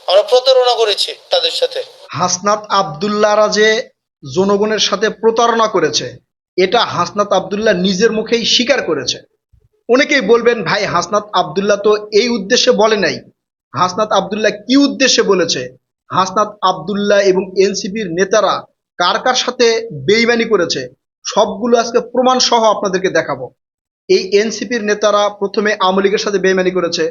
আমরা প্রতারণা করেছি তাদের সাথে। হাসনাত আবদুল্লাহরা যে জনগণের সাথে প্রতারণা করেছে, এটা হাসনাত আবদুল্লাহ নিজের মুখেই স্বীকার করেছে। অনেকেই বলবেন, ভাই হাসনাত আবদুল্লাহ তো এই উদ্দেশ্যে বলে নাই। হাসনাত আবদুল্লাহ কি উদ্দেশ্যে বলেছে? হাসনাত আবদুল্লাহ এবং এনসিপির নেতারা কার কার সাথে বেইমানি করেছে, সবগুলো আজকে প্রমাণ সহ আপনাদেরকে দেখাবো। এই এনসিপির নেতারা প্রথমে আওয়ামী লীগের সাথে বেইমানি করেছে,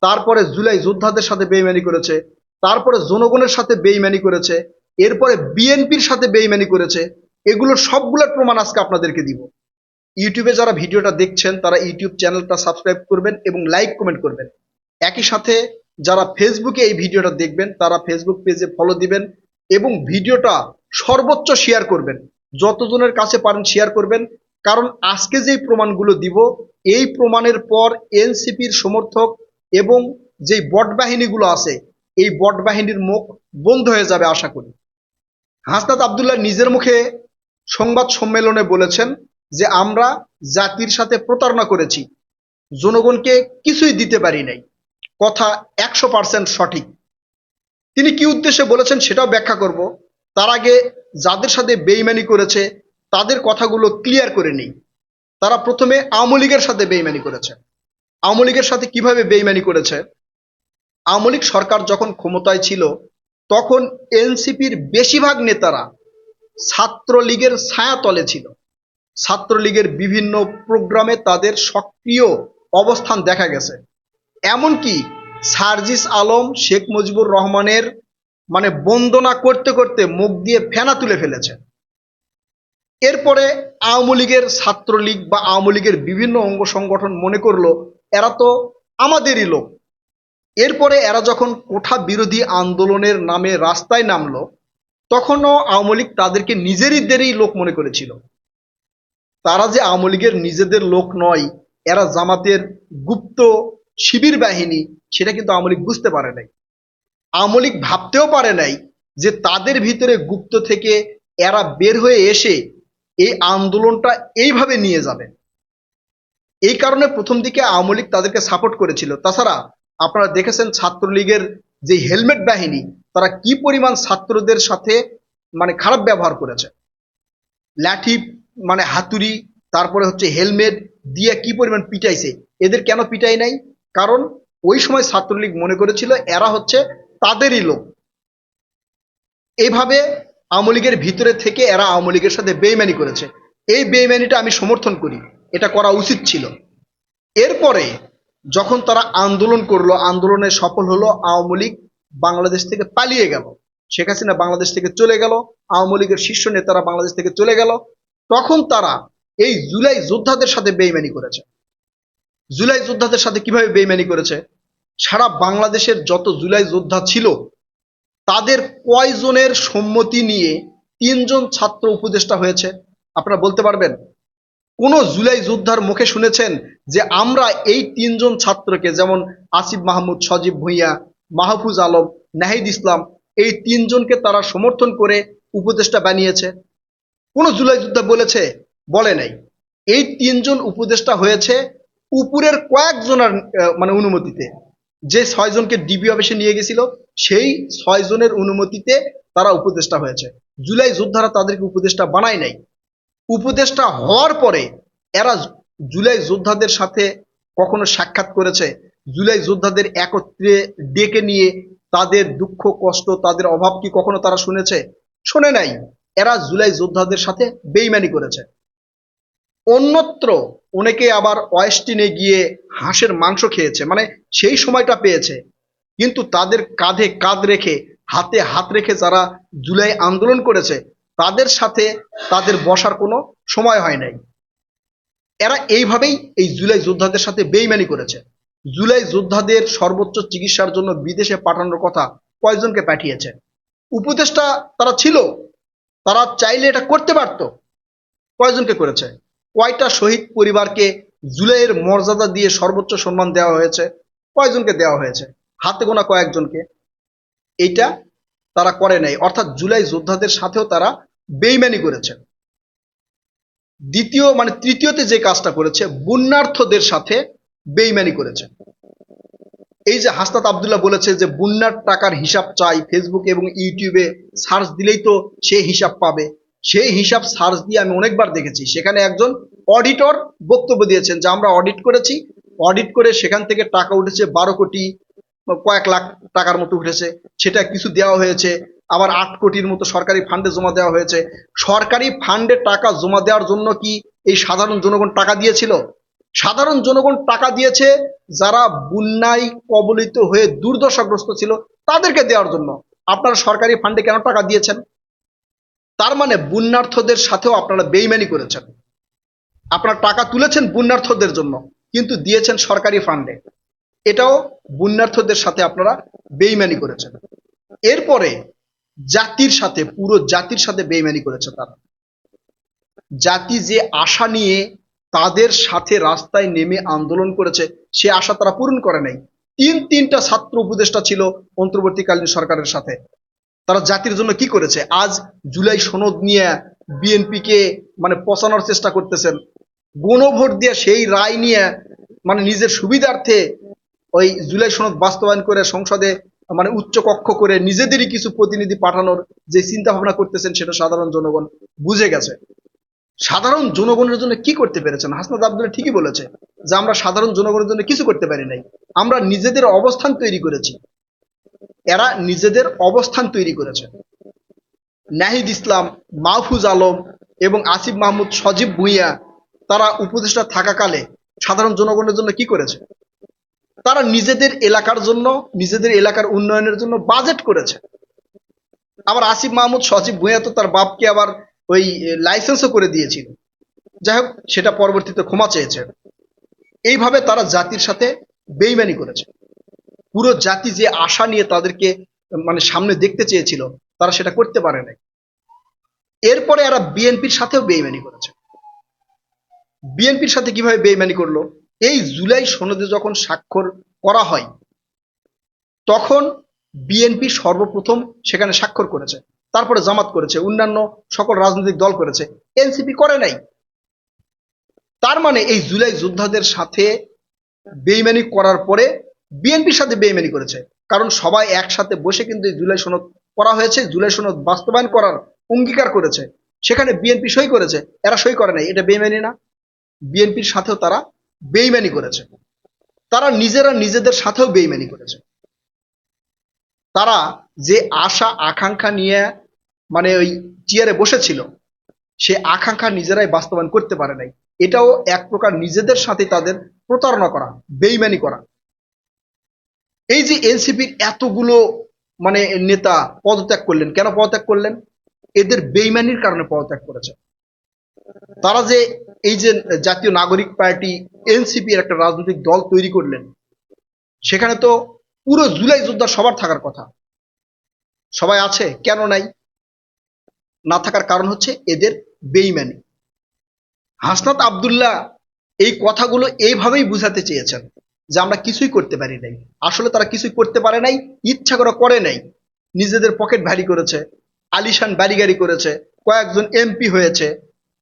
তারপরে জুলাই যোদ্ধাদের সাথে বেইমানি করেছে, তারপরে জনগণের সাথে বেইমানি করেছে, এরপরে বিএনপির সাথে বেইমানি করেছে। এগুলোর সবগুলোর প্রমাণ আজকে আপনাদেরকে দিব। ইউটিউবে যারা ভিডিওটা দেখছেন তারা ইউটিউব চ্যানেলটা সাবস্ক্রাইব করবেন এবং লাইক কমেন্ট করবেন। একই সাথে যারা ফেসবুকে এই ভিডিওটা দেখবেন তারা ফেসবুক পেজে ফলো দিবেন এবং ভিডিওটা সর্বোচ্চ শেয়ার করবেন। যতজনের কাছে পারেন শেয়ার করবেন, কারণ আজকে যেই প্রমাণগুলো দিব, এই প্রমাণের পর এনসিপির সমর্থক এবং যেই বট বাহিনীগুলো আছে, এই বট বাহিনীর মুখ বন্ধ হয়ে যাবে আশা করি। হাসনাত আবদুল্লাহ নিজের মুখে সংবাদ সম্মেলনে বলেছেন যে আমরা জাতির সাথে প্রতারণা করেছি, জনগণকে কিছুই দিতে পারি নাই। কথা 100% সঠিক। তিনি কি উদ্দেশ্যে বলেছেন সেটাও ব্যাখ্যা করব। তার আগে যাদের সাথে বেইমানি করেছে তাদের কথাগুলো ক্লিয়ার করে নেই। তারা প্রথমে আওয়ামী লীগের সাথে বেইমানি করেছে। আওয়ামী লীগের সাথে কিভাবে বেইমানি করেছে? আওয়ামী লীগ সরকার যখন ক্ষমতায় ছিল তখন এনসিপির বেশিরভাগ নেতারা ছাত্রলীগের ছায়াতলে ছিল। ছাত্রলীগের বিভিন্ন প্রোগ্রামে তাদের সক্রিয় অবস্থান দেখা গেছে। এমনকি সার্জিস আলম শেখ মুজিবুর রহমানের বন্দনা করতে করতে মুখ দিয়ে ফেনা তুলে ফেলেছে। এরপরে আওয়ামী লীগের ছাত্রলীগ বা আওয়ামী লীগের বিভিন্ন অঙ্গ সংগঠন মনে করলো এরা তো আমাদেরই লোক। এরপরে এরা যখন কোঠা বিরোধী আন্দোলনের নামে রাস্তায় নামলো, তখনও আওয়ামী লীগ তাদেরকে নিজেদেরই লোক মনে করেছিল। তারা যে আওয়ামী লীগের নিজেদের লোক নয়, এরা জামাতের গুপ্ত শিবির বাহিনী, সেটা কিন্তু আওয়ামী লীগ বুঝতে পারে নাই। আওয়ামী লীগ ভাবতেও পারে নাই যে তাদের ভিতরে গুপ্ত থেকে এরা বের হয়ে এসে এই আন্দোলনটা এইভাবে নিয়ে যাবে। এই কারণে প্রথম দিকে আওয়ামী লীগ তাদেরকে সাপোর্ট করেছিল। তাছাড়া আপনারা দেখেছেন ছাত্রলীগের যে হেলমেট বাহিনী, তারা কি পরিমাণ ছাত্রদের সাথে খারাপ ব্যবহার করেছে। লাঠি, হাতুড়ি, তারপরে হচ্ছে হেলমেট দিয়ে কি পরিমাণ পিটাইছে। এদের কেন পিটাই নাই? কারণ ওই সময় ছাত্রলীগ মনে করেছিল এরা হচ্ছে তাদেরই লোক। এইভাবে আওয়ামী লীগের ভিতরে থেকে এরা আওয়ামী লীগের সাথে বেইমানি করেছে। এই বেইমানিটা আমি সমর্থন করি, এটা করা উচিত ছিল। এরপরে যখন তারা আন্দোলন করলো, আন্দোলনে সফল হলো, আওয়ামী লীগ বাংলাদেশ থেকে পালিয়ে গেল, শেখ হাসিনা বাংলাদেশ থেকে চলে গেল, আওয়ামী লীগের শীর্ষ নেতারা বাংলাদেশ থেকে চলে গেল, তখন তারা এই জুলাই যোদ্ধাদের সাথে বেইমানি করেছে। জুলাই যোদ্ধাদের সাথে কিভাবে বেইমানি করেছে? সারা বাংলাদেশের যত জুলাই যোদ্ধা ছিল তাদের কয়জনের সম্মতি নিয়ে 3জন ছাত্র উপদেষ্টা হয়েছে? আপনারা বলতে পারবেন? কোন জুলাই যোদ্ধার মুখে শুনেছেন যে আমরা এই 3জন ছাত্রকে, যেমন আসিফ মাহমুদ, সজীব ভুঁইয়া, মাহফুজ আলম, নাহিদ ইসলাম, এই 3জনকে তারা সমর্থন করে উপদেষ্টা বানিয়েছে? কোন জুলাই যোদ্ধা বলেছে? বলে নাই। এই 3জন উপদেষ্টা হয়েছে উপরের কয়েকজনের অনুমতিতে। যে 6জনকে ডিবি অফিসে নিয়ে গেছিল, সেই 6জনের অনুমতিতে তারা উপদেষ্টা হয়েছে। জুলাই যোদ্ধারা তাদেরকে উপদেষ্টা বানায় নাই। উপদেষ্টা হওয়ার পরে এরা জুলাই যোদ্ধাদের সাথে কখনো সাক্ষাৎ করেছে? জুলাই যোদ্ধাদের একত্রে ডেকে নিয়ে তাদের দুঃখ কষ্ট, তাদের অভাব কি কখনো তারা শুনেছে? শোনে নাই। এরা জুলাই যোদ্ধাদের সাথে বেইমানি করেছে। অন্যত্র অনেকে আবার ওয়েস্টিনে গিয়ে হাঁসের মাংস খেয়েছে, সেই সময়টা পেয়েছে। কিন্তু তাদের কাঁধে কাঁধ রেখে, হাতে হাত রেখে যারা জুলাই আন্দোলন করেছে, তাদের সাথে তাদের বসার কোনো সময় হয় নাই। এরা এইভাবেই এই জুলাই যোদ্ধাদের সাথে বেইমানি করেছে। জুলাই যোদ্ধাদের সর্বোচ্চ চিকিৎসার জন্য বিদেশে পাঠানোর কথা কয়জনকে পাঠিয়েছে? উপদেষ্টা তারা ছিল, তারা চাইলে এটা করতে পারত। কয়জনকে করেছে? কয়টা শহীদ পরিবারকে জুলাইয়ের মর্যাদা দিয়ে সর্বোচ্চ সম্মান দেওয়া হয়েছে? কয়জনকে দেওয়া হয়েছে? হাতে গোনা কয়েকজনকে। এইটা তারা করে নাই। অর্থাৎ জুলাই যোদ্ধাদের সাথেও তারা বেইমানি করেছে। তৃতীয়তে যে কাজটা করেছে, বন্যার্থদের সাথে বেইমানি করেছে। এই যে হাসনাত আব্দুল্লাহ বলেছে যে বন্যার টাকার হিসাব চাই, ফেসবুক এবং ইউটিউবে সার্চ দিলেই তো সে হিসাব পাবে। সেই হিসাব সার্চ দিয়ে আমি অনেকবার দেখেছি, সেখানে একজন অডিটর বক্তব্য দিয়েছেন যে আমরা অডিট করেছি, অডিট করে সেখান থেকে টাকা উঠেছে 12 কোটি কয়েক লাখ টাকার মতো উঠেছে, সেটা কিছু দেওয়া হয়েছে। আবার 8 কোটির মতো সরকারি ফান্ডে জমা দেওয়া হয়েছে। সরকারি ফান্ডে টাকা জমা দেওয়ার জন্য কি এই সাধারণ জনগণ টাকা দিয়েছিল? সাধারণ জনগণ টাকা দিয়েছে যারা বন্যায় কবলিত হয়ে দুর্দশাগ্রস্ত ছিল তাদেরকে দেওয়ার জন্য। আপনারা সরকারি ফান্ডে কেন টাকা দিয়েছেন? তার মানে বন্যার্থদের সাথেও আপনারা বেইমানি করেছেন। আপনারা টাকা তুলেছেন বন্যার্থদের জন্য, কিন্তু দিয়েছেন সরকারি ফান্ডে। এটাও বন্যার্থদের সাথে আপনারা বেইমানি করেছেন। এরপরে জাতির সাথে, পুরো জাতির সাথে বেইমানি করেছে তারা। জাতি যে আশা নিয়ে তাদের সাথে রাস্তায় নেমে আন্দোলন করেছে, সে আশা তারা পূরণ করে নাই। তিনটা ছাত্র উপদেষ্টা ছিল অন্তর্বর্তীকালীন সরকারের সাথে। তারা জাতির জন্য কি করেছে? আজ জুলাই সনদ নিয়ে বিএনপিকে মানে পচানোর চেষ্টা করতেছেন। গণভোট দিয়ে সেই রায় নিয়ে মানে নিজের সুবিধার্থে ওই জুলাই সনদ বাস্তবায়ন করে সংসদে মানে উচ্চ কক্ষ করে নিজেদেরই কিছু প্রতিনিধি পাঠানোর যে চিন্তা ভাবনা করতেছেন, সেটা সাধারণ জনগণ বুঝে গেছে। সাধারণ জনগণের জন্য কি করতে পেরেছেন? হাসনাত আব্দুল্লাহ ঠিকই বলেছে যে আমরা সাধারণ জনগণের জন্য কিছু করতে পারি নাই, আমরা নিজেদের অবস্থান তৈরি করেছি। এরা নিজেদের অবস্থান তৈরি করেছে। নাহিদ ইসলাম, মাহফুজ আলম এবং আসিফ মাহমুদ, সজীব ভুঁইয়া তারা উপদেষ্টা থাকাকালে সাধারণ জনগণের জন্য কি করেছে? তারা নিজেদের এলাকার জন্য, নিজেদের এলাকার উন্নয়নের জন্য বাজেট করেছে। আবার আসিফ মাহমুদ, সজীব ভুঁইয়া তো তার বাপকে আবার ওই লাইসেন্সও করে দিয়েছিল। যাই হোক, সেটা পরবর্তীতে ক্ষমা চেয়েছে। এইভাবে তারা জাতির সাথে বেইমানি করেছে। পুরো জাতি যে আশা নিয়ে তাদেরকে মানে সামনে দেখতে চেয়েছিল, তারা সেটা করতে পারে নাই। এরপরে এরা বিএনপির সাথেও বেইমানি করেছে। বিএনপির সাথে কিভাবে বেইমানি করলো? এই জুলাই সনদে যখন স্বাক্ষর করা হয়, তখন বিএনপি সর্বপ্রথম সেখানে স্বাক্ষর করেছে, তারপরে জামাত করেছে, অন্যান্য সকল রাজনৈতিক দল করেছে, এনসিপি করে নাই। তার মানে এই জুলাই যোদ্ধাদের সাথে বেইমানি করার পরে বিএনপির সাথে বেইমানি করেছে। কারণ সবাই একসাথে বসে কিন্তু এই জুলাই সনদ করা হয়েছে, জুলাই সনদ বাস্তবায়ন করার অঙ্গীকার করেছে, সেখানে বিএনপি সই করেছে, এরা সই করে নাই। এটা বেইমানি না? বিএনপির সাথেও তারা বেইমানি করেছে। তারা নিজেরা নিজেদের সাথেও বেইমানি করেছে। তারা যে আশা আকাঙ্ক্ষা নিয়ে মানে ওই চেয়ারে বসেছিল, সে আকাঙ্ক্ষা নিজেরাই বাস্তবায়ন করতে পারে নাই। এটাও এক প্রকার নিজেদের সাথে তাদের প্রতারণা করা, বেইমানি করা। এই যে এনসিপির এতগুলো মানে নেতা পদত্যাগ করলেন, কেন পদত্যাগ করলেন? এদের বেইমানির কারণে পদত্যাগ করেছে। তারা যে এই যে জাতীয় নাগরিক পার্টি এনসিপির একটা রাজনৈতিক দল তৈরি করলেন, সেখানে তো পুরো জুলাই যোদ্ধা সবার থাকার কথা। সবাই আছে, কেন নাই? না থাকার কারণ হচ্ছে এদের বেইমানি। হাসনাত আব্দুল্লাহ এই কথাগুলো এইভাবেই বুঝাতে চেয়েছেন যে আমরা কিছুই করতে পারি নাই। আসলে তারা কিছুই করতে পারে নাই, ইচ্ছা করে নাই। নিজেদের পকেট ভারী করেছে, আলিশান বাড়ি গাড়ি করেছে, কয়েকজন এমপি হয়েছে,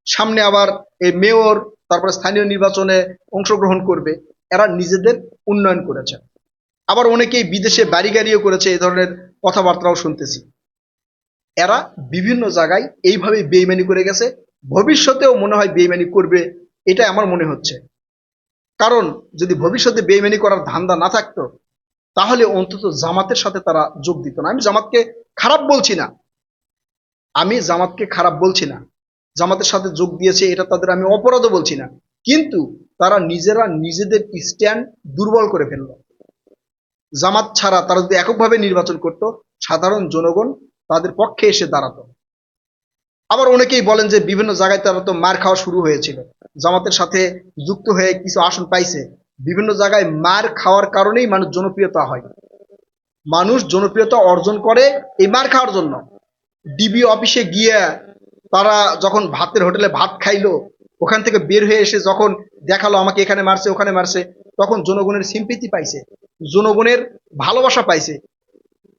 সামনে আবার এই মেয়র, তারপরে স্থানীয় নির্বাচনে অংশগ্রহণ করবে। এরা নিজেদের উন্নয়ন করেছে। আবার অনেকেই বিদেশে বাড়ি গাড়িও করেছে, এই ধরনের কথাবার্তাও শুনতেছি। এরা বিভিন্ন জায়গায় এইভাবে বেইমানি করে গেছে, ভবিষ্যতেও মনে হয় বেইমানি করবে, এটা আমার মনে হচ্ছে। কারণ যদি ভবিষ্যতে বেইমানি করার ধান্দা না থাকতো, তাহলে অন্তত জামাতের সাথে তারা যোগ দিত না। আমি জামাতকে খারাপ বলছি না, আমি জামাতকে খারাপ বলছি না, জামাতের সাথে যোগ দিয়েছে এটা তাদের আমি অপরাধও বলছি না, কিন্তু তারা নিজেরা নিজেদের স্ট্যান্ড দুর্বল করে ফেললো। জামাত ছাড়া তারা যদি এককভাবে নির্বাচন করত, সাধারণ জনগণ তাদের পক্ষে এসে দাঁড়াতো। আবার অনেকেই বলেন যে বিভিন্ন জায়গায় তারা তো মার খাওয়া শুরু হয়েছিল, জামাতের সাথে যুক্ত হয়ে কিছু আসন পাইছে। বিভিন্ন জায়গায় মার খাওয়ার কারণেই মানুষ জনপ্রিয়তা হয়। মানুষ জনপ্রিয়তা অর্জন করে এই মার খাওয়ার জন্য। ডিবি অফিসে গিয়ে তারা যখন ভাতের হোটেলে ভাত খাইলো, ওখান থেকে বের হয়ে এসে যখন দেখালো আমাকে এখানে মারছে ওখানে মারছে, তখন জনগণের সিম্পিতি পাইছে, জনগণের ভালোবাসা পাইছে।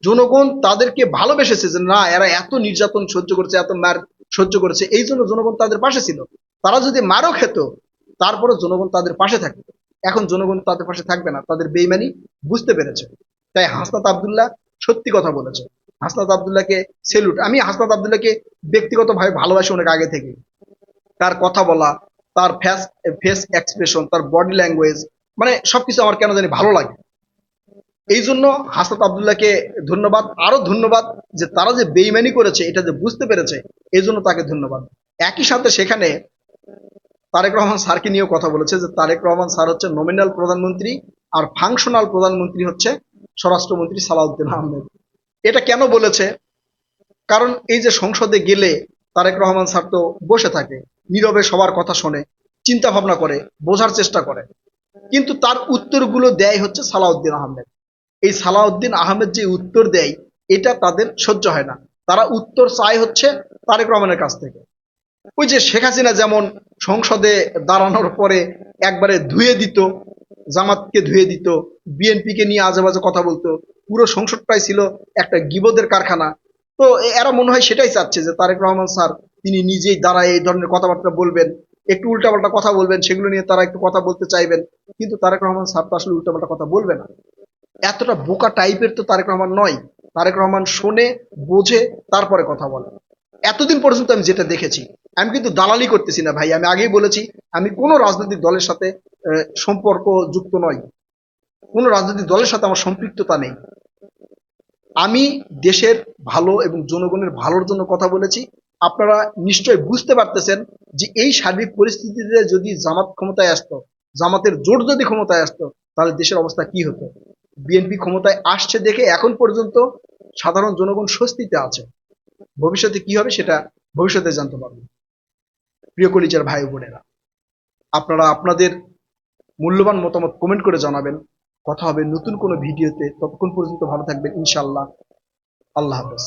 জনগণ তাদেরকে ভালোবেসেছে যে না, এরা এত নির্যাতন সহ্য করছে, এত মার সহ্য করেছে, এই জন্য জনগণ তাদের পাশে ছিল। তারা যদি মারও খেত, তারপরে জনগণ তাদের পাশে থাকতো। এখন জনগণ তাদের পাশে থাকবে না, তাদের বেইমানি বুঝতে পেরেছে। তাই হাসনাত আব্দুল্লাহ সত্যি কথা বলেছে। হাসনাত আব্দুল্লাহকে সেলুট। আমি হাসনাত আব্দুল্লাহকে ব্যক্তিগতভাবে ভালোবাসি অনেক আগে থেকে। তার কথা বলা, তার ফেস ফেস এক্সপ্রেশন, তার বডি ল্যাঙ্গুয়েজ, মানে সবকিছু আমার কেন জানি ভালো লাগে। এই জন্য হাসনাত আব্দুল্লাহকে ধন্যবাদ, আরো ধন্যবাদ যে তারা যে বেইমানি করেছে এটা যে বুঝতে পেরেছে, এই জন্য তাকে ধন্যবাদ। একই সাথে সেখানে তারেক রহমান স্যারকে নিয়েও কথা বলেছে যে তারেক রহমান স্যার হচ্ছে নমিনাল প্রধানমন্ত্রী, আর ফাংশনাল প্রধানমন্ত্রী হচ্ছে স্বরাষ্ট্রমন্ত্রী সালাউদ্দিন আহমেদ। এটা কেন বলেছে? কারণ এই যে সংসদে গেলে তারেক রহমান স্যার তো বসে থাকে, নীরবে সবার কথা শোনে, চিন্তা ভাবনা করে, বোঝার চেষ্টা করে, কিন্তু তার উত্তরগুলো দেয় হচ্ছে সালাউদ্দিন আহমেদ। এই সালাউদ্দিন আহমেদ যে উত্তর দেয় এটা তাদের সহ্য হয় না। তারা উত্তর চায় হচ্ছে তারেক রহমানের কাছ থেকে। ওই যে শেখ হাসিনা যেমন সংসদে দাঁড়ানোর পরে একবারে ধুয়ে দিত, জামাতকে ধুয়ে দিত, বিএনপিকে নিয়ে আজে বাজে কথা বলতো, পুরো সংসদটাই ছিল একটা গিবদের কারখানা। তো এরা মনে হয় সেটাই চাচ্ছে যে তারেক রহমান স্যার তিনি নিজেই দাঁড়ায় এই ধরনের কথাবার্তা বলবেন, একটু উল্টাপাল্টা কথা বলবেন, সেগুলো নিয়ে তারা একটু কথা বলতে চাইবেন। কিন্তু তারেক রহমান স্যার তো আসলে উল্টাপাল্টা কথা বলবে না। এতটা বোকা টাইপের তো তারেক রহমান নয়। তারেক রহমান শোনে, বোঝে, তারপরে কথা বলে। এতদিন পর্যন্ত আমি যেটা দেখেছি, আমি কিন্তু দালালি করতেছি না ভাই, আমি আগেই বলেছি আমি কোনো রাজনৈতিক দলের সাথে সম্পর্ক যুক্ত নই, কোনো রাজনৈতিক দলের সাথে আমার সম্পৃক্ততা নেই। আমি দেশের ভালো এবং জনগণের ভালোর জন্য কথা বলেছি। আপনারা নিশ্চয়ই বুঝতে পারতেছেন যে এই সার্বিক পরিস্থিতিতে যদি জামাত ক্ষমতায় আসতো, জামাতের জোট যদি ক্ষমতায় আসতো, তাহলে দেশের অবস্থা কি হতো। বিএনপি ক্ষমতায় আসছে দেখে এখন পর্যন্ত সাধারণ জনগণ স্বস্তিতে আছে। ভবিষ্যতে কি হবে সেটা ভবিষ্যতে জানতে পারবো। প্রিয় কলিজার ভাই বোনেরা, আপনারা আপনাদের মূল্যবান মতামত কমেন্ট করে জানাবেন। কথা হবে নতুন কোনো ভিডিওতে। ততক্ষণ পর্যন্ত ভালো থাকবেন ইনশাআল্লাহ। আল্লাহ হাফেজ।